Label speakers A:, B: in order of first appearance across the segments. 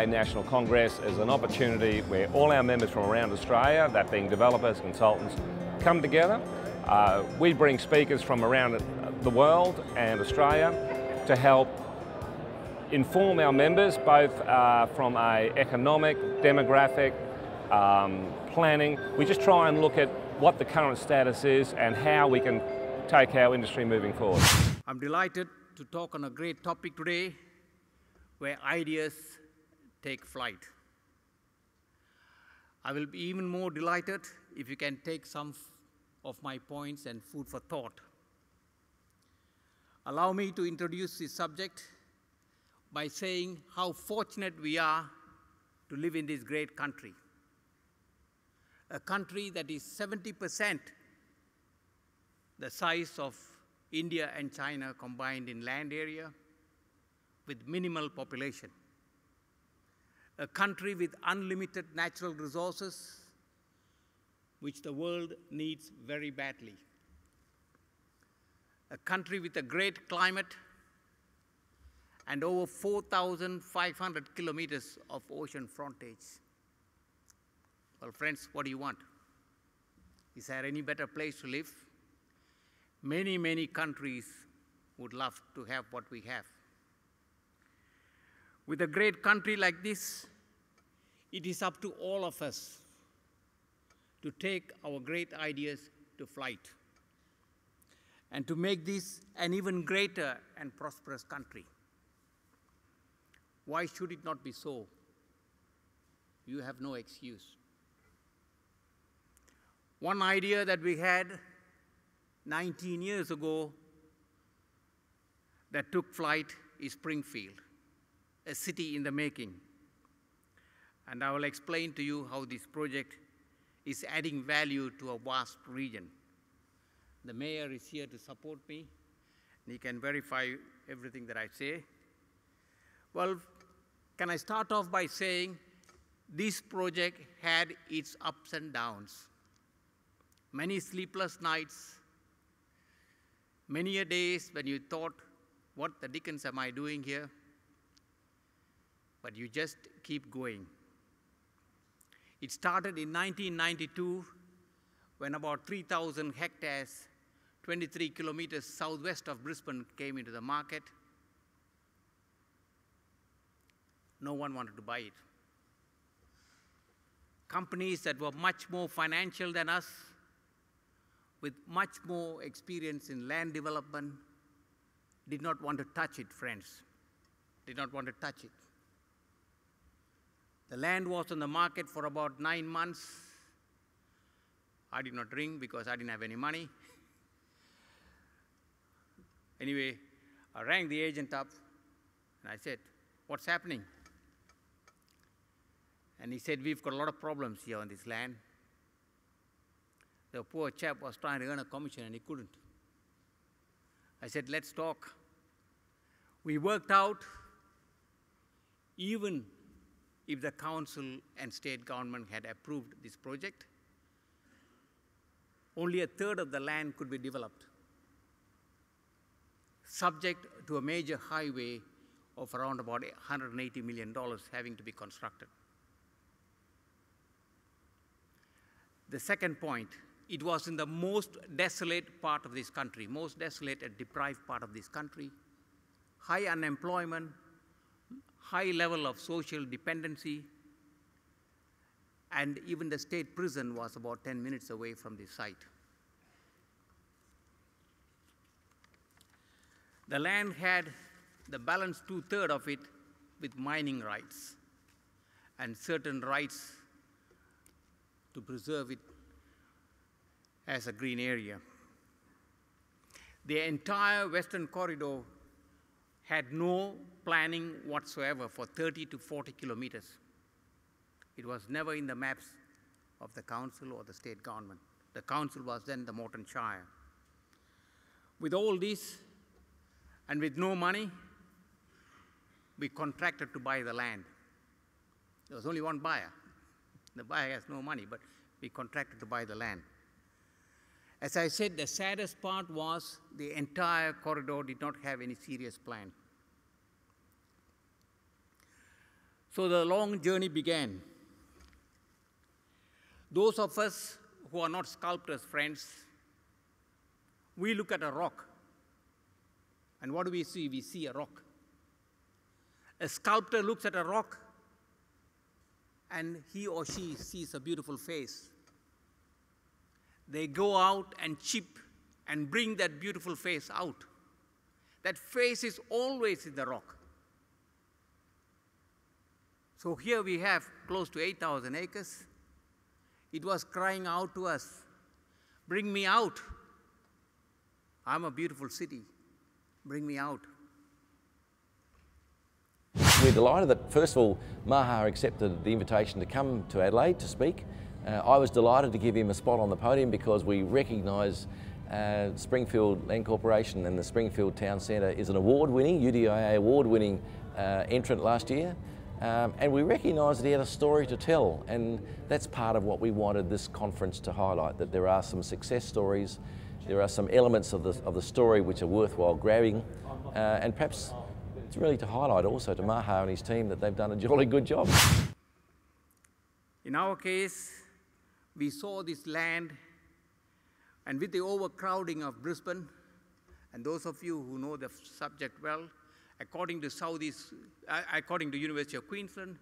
A: UDIA National Congress is an opportunity where all our members from around Australia, that being developers, consultants, come together. We bring speakers from around the world and Australia to help inform our members both from an economic, demographic, planning. We just try and look at what the current status is and how we can take our industry moving forward.
B: I'm delighted to talk on a great topic today where ideas take flight. I will be even more delighted if you can take some of my points and food for thought. Allow me to introduce this subject by saying how fortunate we are to live in this great country. A country that is 70% the size of India and China combined in land area, with minimal population. A country with unlimited natural resources, which the world needs very badly. A country with a great climate and over 4,500 kilometers of ocean frontage. Well, friends, what do you want? Is there any better place to live? Many, many countries would love to have what we have. With a great country like this, it is up to all of us to take our great ideas to flight and to make this an even greater and prosperous country. Why should it not be so? You have no excuse. One idea that we had 19 years ago that took flight is Springfield, a city in the making. And I will explain to you how this project is adding value to a vast region. The mayor is here to support me, and he can verify everything that I say. Well, can I start off by saying this project had its ups and downs. Many sleepless nights, many a days when you thought, what the dickens am I doing here? But you just keep going. It started in 1992 when about 3,000 hectares, 23 kilometers southwest of Brisbane came into the market. No one wanted to buy it. Companies that were much more financial than us, with much more experience in land development, did not want to touch it, friends. Did not want to touch it. The land was on the market for about 9 months. I did not ring because I didn't have any money. Anyway, I rang the agent up and I said, what's happening? And he said, we've got a lot of problems here on this land. The poor chap was trying to earn a commission and he couldn't. I said, let's talk. We worked out, even if the council and state government had approved this project, only a third of the land could be developed, subject to a major highway of around about $180 million having to be constructed. The second point, it was in the most desolate part of this country, most desolate and deprived part of this country, high unemployment, high level of social dependency, and even the state prison was about 10 minutes away from this site. The land had the balance 2/3 of it with mining rights and certain rights to preserve it as a green area. The entire western corridor had no planning whatsoever for 30 to 40 kilometers. It was never in the maps of the council or the state government. The council was then the Moreton Shire. With all this, and with no money, we contracted to buy the land. There was only one buyer. The buyer has no money, but we contracted to buy the land. As I said, the saddest part was the entire corridor did not have any serious plan. So the long journey began. Those of us who are not sculptors, friends, we look at a rock, and what do we see? We see a rock. A sculptor looks at a rock, and he or she sees a beautiful face. They go out and chip and bring that beautiful face out. That face is always in the rock. So here we have close to 8,000 acres. It was crying out to us, bring me out. I'm a beautiful city, bring me out.
C: We're delighted that, first of all, Maha accepted the invitation to come to Adelaide to speak. I was delighted to give him a spot on the podium because we recognise Springfield Land Corporation and the Springfield Town Centre is an award-winning, UDIA award-winning entrant last year. And we recognise that he had a story to tell, and that's part of what we wanted this conference to highlight, that there are some success stories, there are some elements of the story which are worthwhile grabbing, and perhaps it's really to highlight also to Maha and his team that they've done a jolly good job.
B: In our case, we saw this land, and with the overcrowding of Brisbane, and those of you who know the subject well, according to University of Queensland,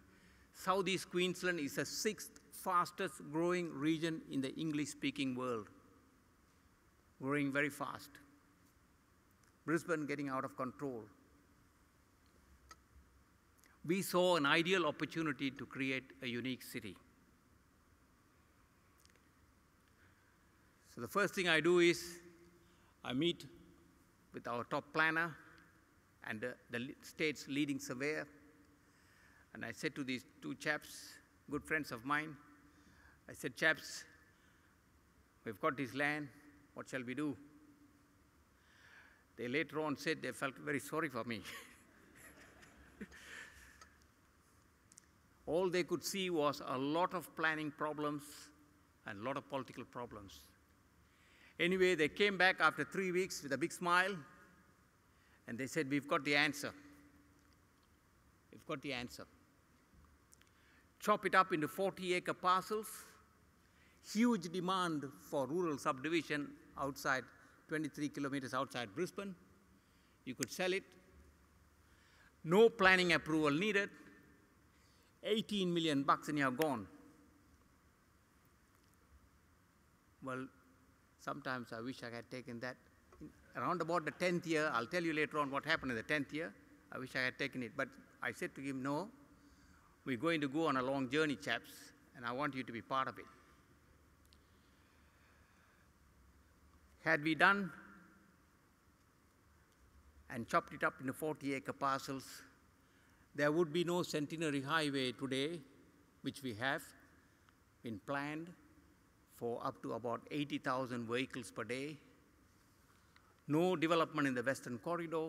B: Southeast Queensland is the 6th fastest growing region in the English-speaking world, growing very fast. Brisbane getting out of control. We saw an ideal opportunity to create a unique city. So the first thing I do is I meet with our top planner and the state's leading surveyor. And I said to these two chaps, good friends of mine, I said, chaps, we've got this land, what shall we do? They later on said they felt very sorry for me. All they could see was a lot of planning problems and a lot of political problems. Anyway, they came back after 3 weeks with a big smile, and they said, we've got the answer. We've got the answer. Chop it up into 40-acre parcels, huge demand for rural subdivision outside, 23 kilometers outside Brisbane. You could sell it. No planning approval needed. 18 million bucks and you're gone. Well, sometimes I wish I had taken that. Around about the 10th year, I'll tell you later on what happened in the 10th year. I wish I had taken it, but I said to him, no, we're going to go on a long journey, chaps, and I want you to be part of it. Had we done and chopped it up into 40-acre parcels, there would be no Centenary Highway today, which we have been planned for up to about 80,000 vehicles per day. No development in the Western Corridor,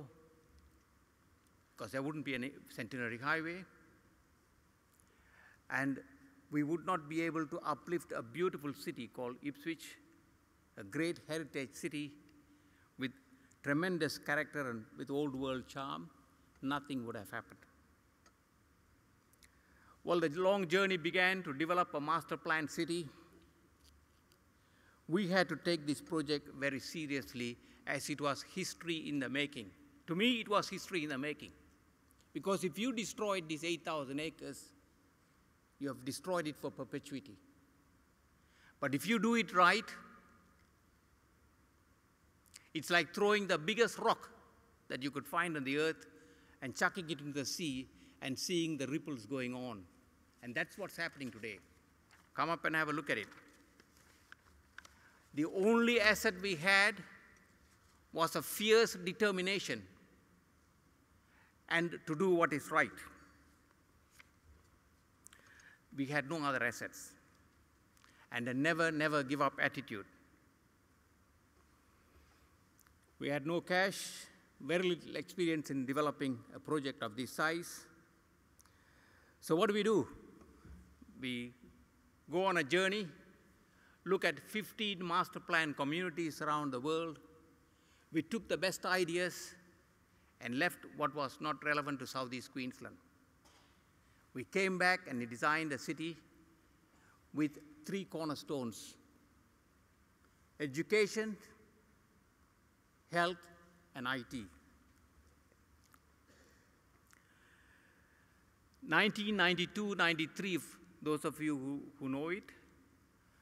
B: because there wouldn't be any Centenary Highway. And we would not be able to uplift a beautiful city called Ipswich, a great heritage city with tremendous character and with old world charm. Nothing would have happened. Well, the long journey began to develop a master plan city. We had to take this project very seriously, as it was history in the making. To me, it was history in the making. Because if you destroyed these 8,000 acres, you have destroyed it for perpetuity. But if you do it right, it's like throwing the biggest rock that you could find on the earth and chucking it into the sea and seeing the ripples going on. And that's what's happening today. Come up and have a look at it. The only asset we had was a fierce determination and to do what is right. We had no other assets and a never, never give up attitude. We had no cash, very little experience in developing a project of this size. So what do? We go on a journey, look at 15 master plan communities around the world. We took the best ideas and left what was not relevant to Southeast Queensland. We came back and we designed a city with 3 cornerstones: education, health, and IT. 1992-93, those of you who know it,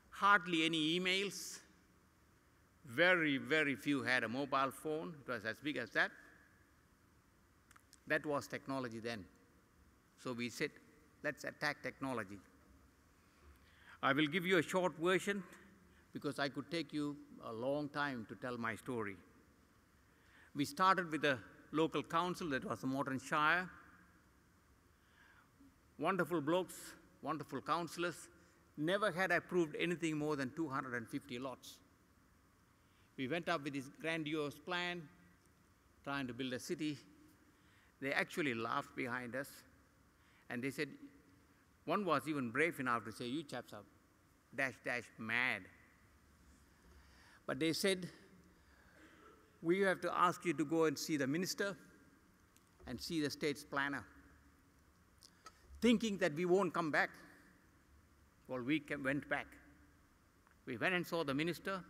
B: hardly any emails. Very, very few had a mobile phone. It was as big as that. That was technology then. So we said, let's attack technology. I will give you a short version because I could take you a long time to tell my story. We started with a local council that was a modern shire. Wonderful blokes, wonderful councillors, never had approved anything more than 250 lots. We went up with this grandiose plan, trying to build a city. They actually laughed behind us, and they said, one was even brave enough to say, you chaps are mad. But they said, we have to ask you to go and see the minister and see the state's planner, thinking that we won't come back. Well, we went back. We went and saw the minister,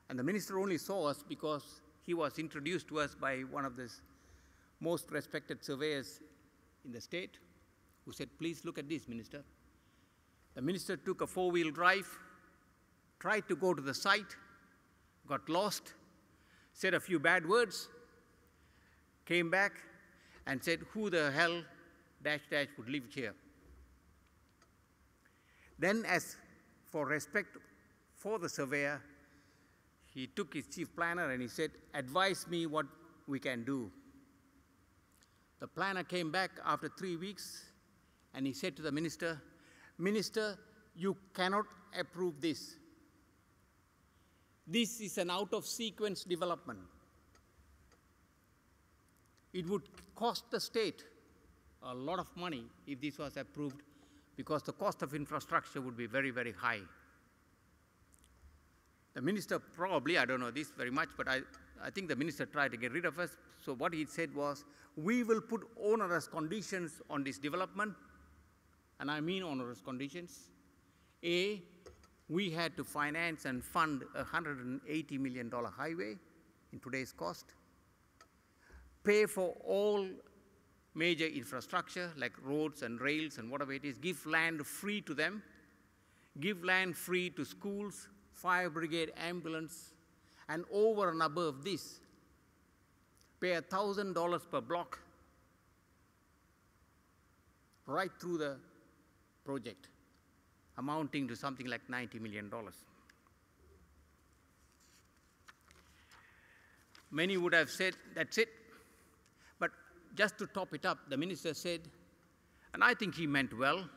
B: and the minister only saw us because he was introduced to us by one of the most respected surveyors in the state, who said, please look at this, minister. The minister took a 4-wheel drive, tried to go to the site, got lost, said a few bad words, came back and said, who the hell would live here? Then, as for respect for the surveyor, he took his chief planner and he said, advise me what we can do. The planner came back after 3 weeks and he said to the minister, Minister, you cannot approve this. This is an out-of-sequence development. It would cost the state a lot of money if this was approved, because the cost of infrastructure would be very, very high. The minister probably, I don't know this very much, but I think the minister tried to get rid of us. So what he said was, we will put onerous conditions on this development, and I mean onerous conditions. A, we had to finance and fund a $180 million highway in today's cost, pay for all major infrastructure like roads and rails and whatever it is, give land free to them, give land free to schools, fire brigade, ambulance, and over and above this, pay $1,000 per block right through the project, amounting to something like $90 million. Many would have said, that's it. But just to top it up, the minister said, and I think he meant well,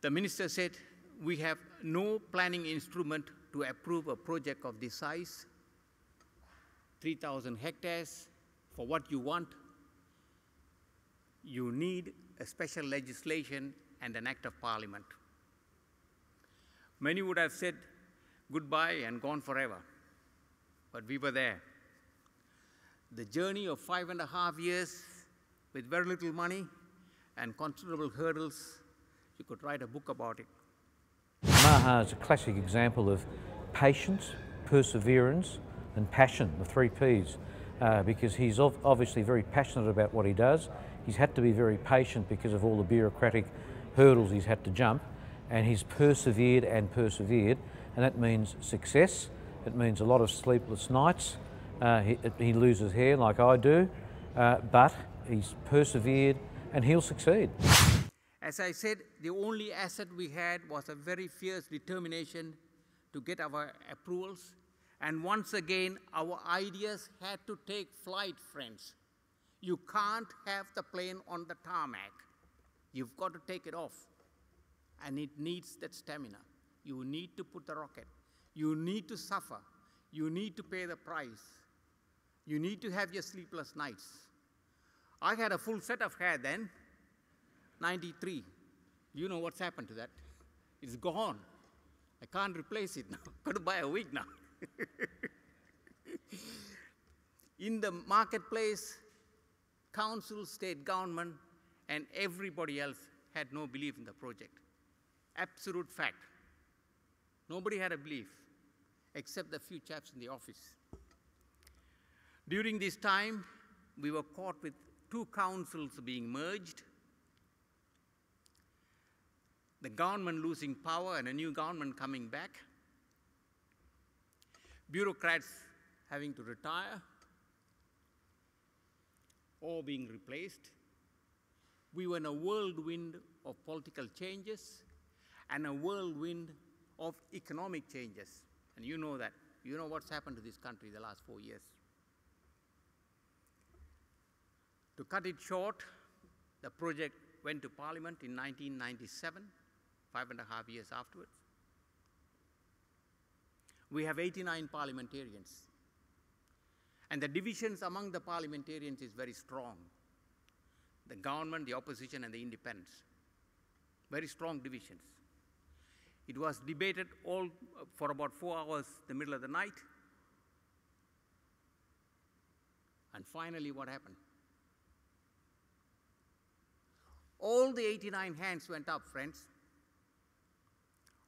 B: the minister said, we have no planning instrument to approve a project of this size, 3,000 hectares, for what you want. You need a special legislation and an act of parliament. Many would have said goodbye and gone forever, but we were there. The journey of 5.5 years with very little money and considerable hurdles, you could write a book about it.
D: Maha is a classic example of patience, perseverance and passion, the 3 Ps, because he's obviously very passionate about what he does. He's had to be very patient because of all the bureaucratic hurdles he's had to jump, and he's persevered and persevered, and that means success. It means a lot of sleepless nights. He loses hair like I do, but he's persevered and he'll succeed.
B: As I said, the only asset we had was a very fierce determination to get our approvals, and once again, our ideas had to take flight, friends. You can't have the plane on the tarmac. You've got to take it off, and it needs that stamina. You need to put the rocket. You need to suffer. You need to pay the price. You need to have your sleepless nights. I had a full set of hair then, 93. You know what's happened to that? It's gone. I can't replace it now. Got to buy a wig now. In the marketplace, council, state government, and everybody else had no belief in the project. Absolute fact. Nobody had a belief, except the few chaps in the office. During this time, we were caught with 2 councils being merged, the government losing power and a new government coming back, bureaucrats having to retire or being replaced. We were in a whirlwind of political changes and a whirlwind of economic changes. And you know that. You know what's happened to this country the last 4 years. To cut it short, the project went to Parliament in 1997, 5.5 years afterwards. We have 89 parliamentarians. And the divisions among the parliamentarians is very strong. The government, the opposition, and the independents. Very strong divisions. It was debated all for about 4 hours in the middle of the night. And finally, what happened? All the 89 hands went up, friends.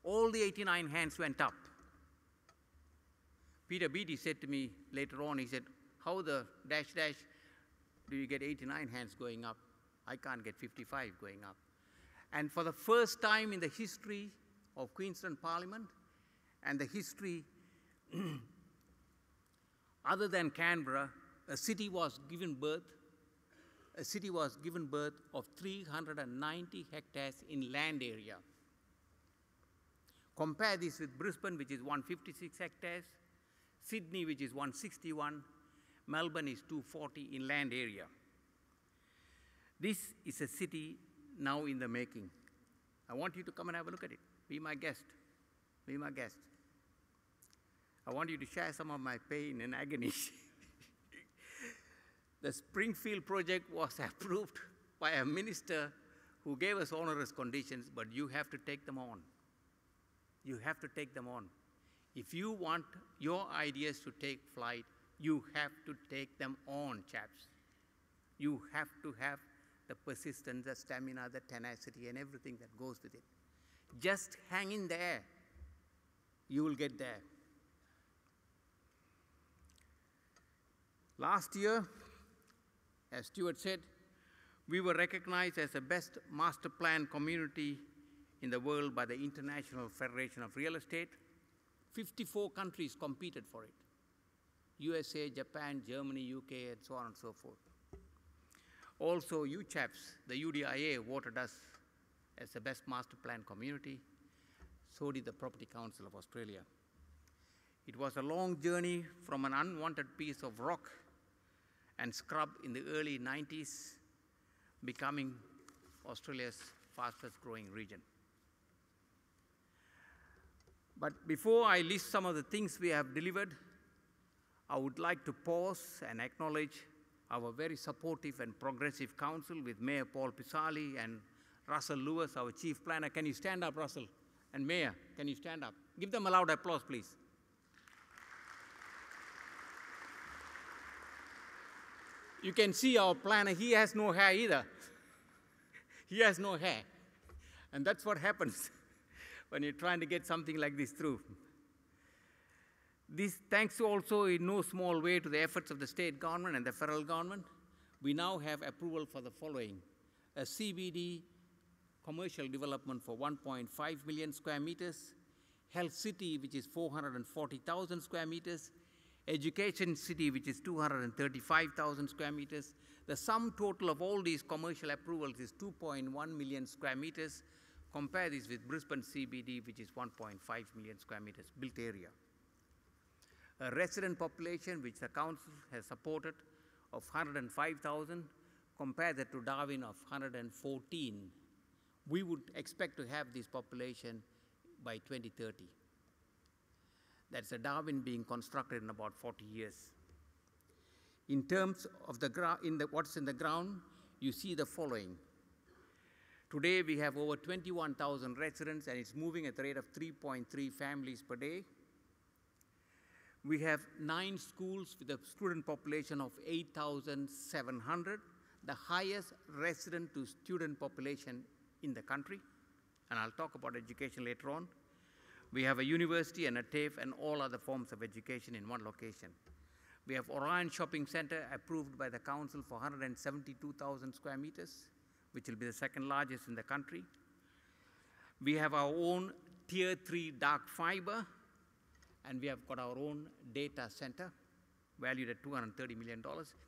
B: All the 89 hands went up. Peter Beattie said to me later on, he said, how the dash do you get 89 hands going up? I can't get 55 going up. And for the first time in the history of Queensland Parliament and the history other than Canberra, a city was given birth of 390 hectares in land area. Compare this with Brisbane, which is 156 hectares, Sydney, which is 161, Melbourne is 240 in land area. This is a city now in the making. I want you to come and have a look at it. Be my guest. Be my guest. I want you to share some of my pain and agony. The Springfield project was approved by a minister who gave us onerous conditions, but you have to take them on. You have to take them on. If you want your ideas to take flight, you have to take them on, chaps. You have to have the persistence, the stamina, the tenacity, and everything that goes with it. Just hang in there. You will get there. Last year, as Stuart said, we were recognized as the best master plan community in the world by the International Federation of Real Estate. 54 countries competed for it. USA, Japan, Germany, UK, and so on and so forth. Also, you chaps, the UDIA voted us as the best master plan community. So did the Property Council of Australia. It was a long journey from an unwanted piece of rock and scrub in the early 90s, becoming Australia's fastest growing region. But before I list some of the things we have delivered, I would like to pause and acknowledge our very supportive and progressive council with Mayor Paul Pisali and Russell Lewis, our chief planner. Can you stand up, Russell? And Mayor, can you stand up? Give them a loud applause, please. You can see our planner, he has no hair either. He has no hair. And that's what happens when you're trying to get something like this through. This thanks also in no small way to the efforts of the state government and the federal government. We now have approval for the following: a CBD commercial development for 1.5 million square meters, health city, which is 440,000 square meters, education city, which is 235,000 square meters. The sum total of all these commercial approvals is 2.1 million square meters. Compare this with Brisbane CBD, which is 1.5 million square meters built area. A resident population, which the council has supported, of 105,000, compare that to Darwin of 114. We would expect to have this population by 2030. That's a Darwin being constructed in about 40 years. In terms of what's in the ground, you see the following. Today we have over 21,000 residents, and it's moving at the rate of 3.3 families per day. We have 9 schools with a student population of 8,700. the highest resident to student population in the country, and I'll talk about education later on. We have a university and a TAFE and all other forms of education in one location. We have Orion Shopping Centre approved by the council for 172,000 square meters, which will be the second largest in the country. We have our own Tier 3 dark fiber, and we have got our own data center valued at $230 million,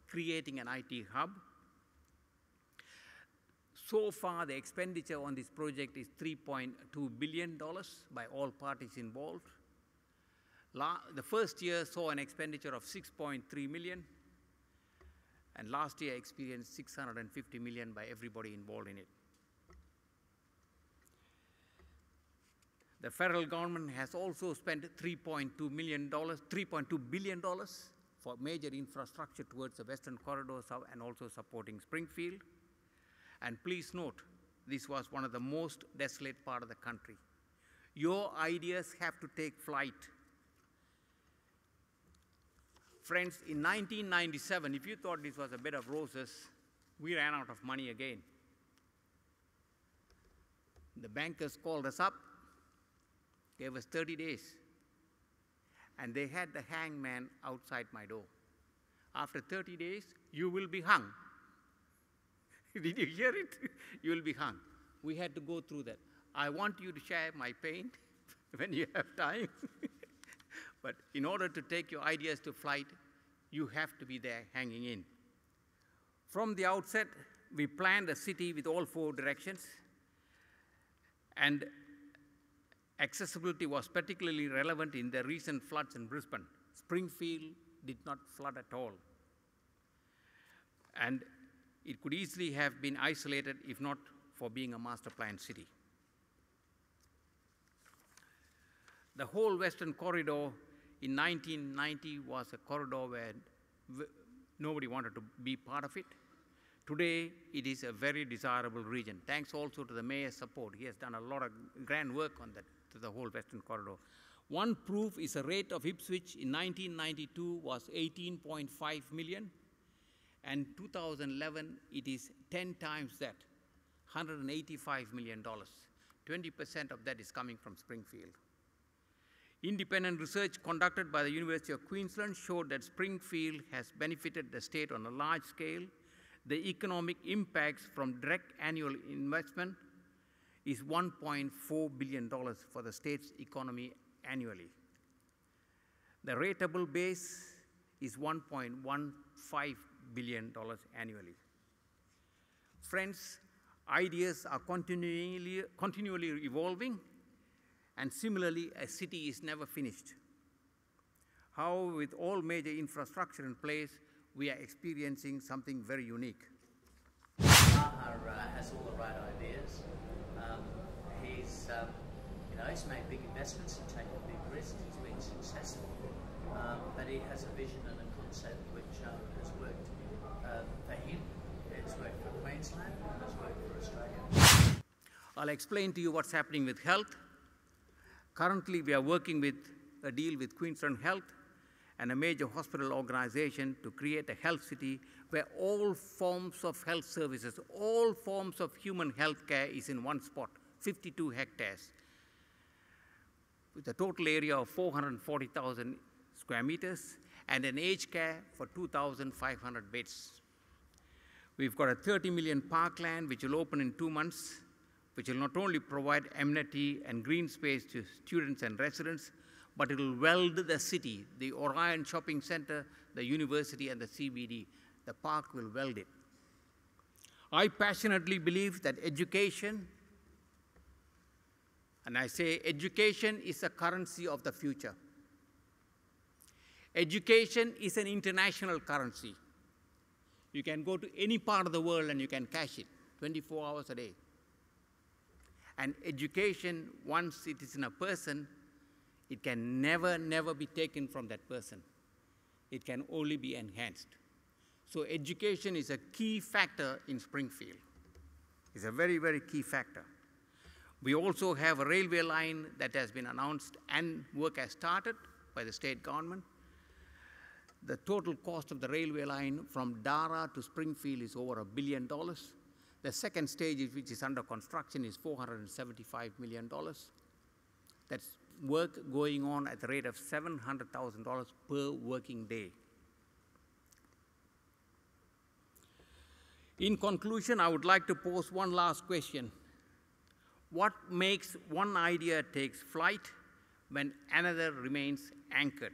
B: creating an IT hub. So far, the expenditure on this project is $3.2 billion by all parties involved. The first year saw an expenditure of $6.3 million, and last year experienced $650 million by everybody involved in it. The federal government has also spent $3.2 billion for major infrastructure towards the Western Corridor and also supporting Springfield. And please note, this was one of the most desolate part of the country. Your ideas have to take flight. Friends, in 1997, if you thought this was a bed of roses, we ran out of money again. The bankers called us up, gave us 30 days, and they had the hangman outside my door. After 30 days, you will be hung. Did you hear it? You will be hung. We had to go through that. I want you to share my pain when you have time. But in order to take your ideas to flight, you have to be there hanging in. From the outset, we planned a city with all 4 directions, and accessibility was particularly relevant in the recent floods in Brisbane. Springfield did not flood at all. And it could easily have been isolated if not for being a master plan city. The whole Western Corridor in 1990 was a corridor where nobody wanted to be part of it. Today, it is a very desirable region. Thanks also to the mayor's support. He has done a lot of grand work on that, to the whole Western Corridor. One proof is a rate of Ipswich in 1992 was 18.5 million. And 2011, it is 10 times that, $185 million. 20% of that is coming from Springfield. Independent research conducted by the University of Queensland showed that Springfield has benefited the state on a large scale. The economic impacts from direct annual investment is $1.4 billion for the state's economy annually. The rateable base is $1.15 billion annually. Friends, ideas are continually evolving, and similarly, a city is never finished. However, with all major infrastructure in place, we are experiencing something very unique.
E: Maha has all the right ideas. He's made big investments and taken big risks. He's been successful, but he has a vision and a concept which has worked for him. It's worked for Queensland, and it's worked for Australia.
B: I'll explain to you what's happening with health. Currently, we are working with a deal with Queensland Health and a major hospital organization to create a health city where all forms of health services, all forms of human health care is in one spot, 52 hectares, with a total area of 440,000 square meters and an aged care for 2,500 beds. We've got a 30 million parkland which will open in 2 months, which will not only provide amenity and green space to students and residents, but it will weld the city, the Orion Shopping Centre, the university, and the CBD. The park will weld it. I passionately believe that education, and I say education is the currency of the future. Education is an international currency. You can go to any part of the world and you can cash it 24 hours a day. And education, once it is in a person, it can never, never be taken from that person. It can only be enhanced. So education is a key factor in Springfield. It's a very, very key factor. We also have a railway line that has been announced and work has started by the state government. The total cost of the railway line from Dara to Springfield is over $1 billion. The second stage, which is under construction, is $475 million. That's work going on at the rate of $700,000 per working day. In conclusion, I would like to pose one last question. What makes one idea take flight when another remains anchored,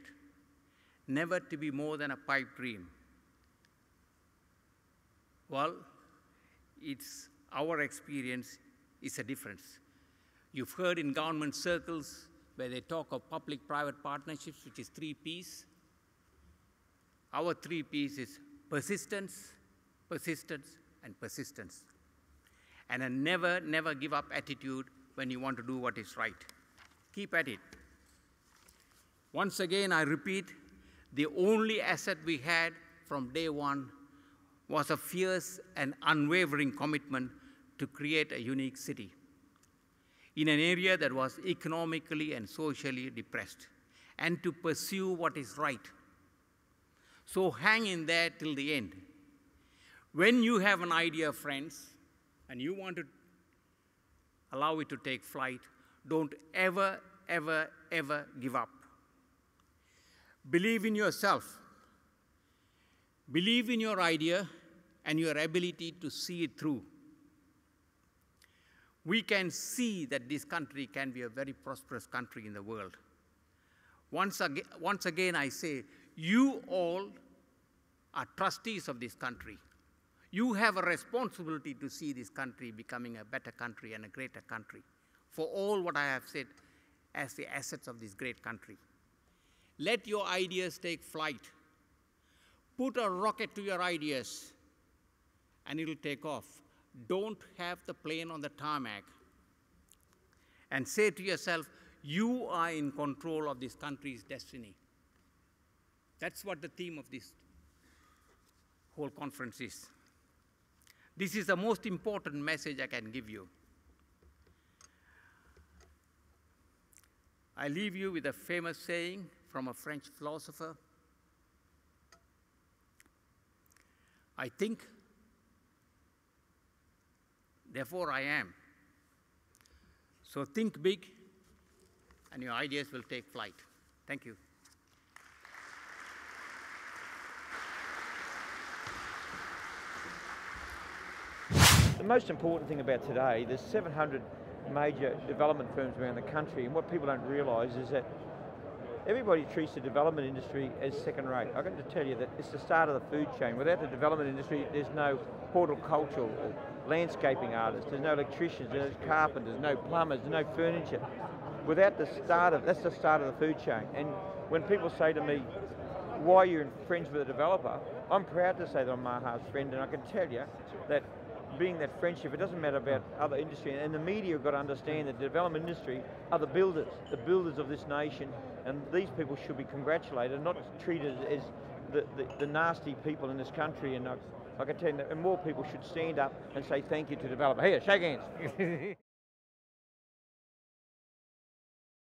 B: never to be more than a pipe dream? Well, it's our experience is a difference. You've heard in government circles where they talk of public-private partnerships, which is 3 Ps. Our 3 Ps is persistence, persistence, and persistence. And a never, never give up attitude when you want to do what is right. Keep at it. Once again, I repeat, the only asset we had from day one was a fierce and unwavering commitment to create a unique city in an area that was economically and socially depressed, and to pursue what is right. So hang in there till the end. When you have an idea, friends, and you want to allow it to take flight, don't ever, ever, ever give up. Believe in yourself. Believe in your idea and your ability to see it through. We can see that this country can be a very prosperous country in the world. Once again, I say, you all are trustees of this country. You have a responsibility to see this country becoming a better country and a greater country for all what I have said as the assets of this great country. Let your ideas take flight. Put a rocket to your ideas and it'll take off. Don't have the plane on the tarmac. And say to yourself, you are in control of this country's destiny. That's what the theme of this whole conference is. This is the most important message I can give you. I leave you with a famous saying from a French philosopher. I think, therefore I am. So think big, and your ideas will take flight. Thank you.
F: The most important thing about today, there's 700 major development firms around the country, and what people don't realise is that everybody treats the development industry as second rate. I've got to tell you that it's the start of the food chain. Without the development industry, there's no horticultural or landscaping artists, there's no electricians, there's no carpenters, no plumbers, there's no furniture. Without the start of, that's the start of the food chain. And when people say to me, why you're friends with a developer, I'm proud to say that I'm Maha's friend, and I can tell you that being that friendship, it doesn't matter about other industry, and the media have got to understand that the development industry are the builders of this nation, and these people should be congratulated, not treated as the nasty people in this country. And I can tell you that, and more people should stand up and say thank you to developers. Here, shake hands.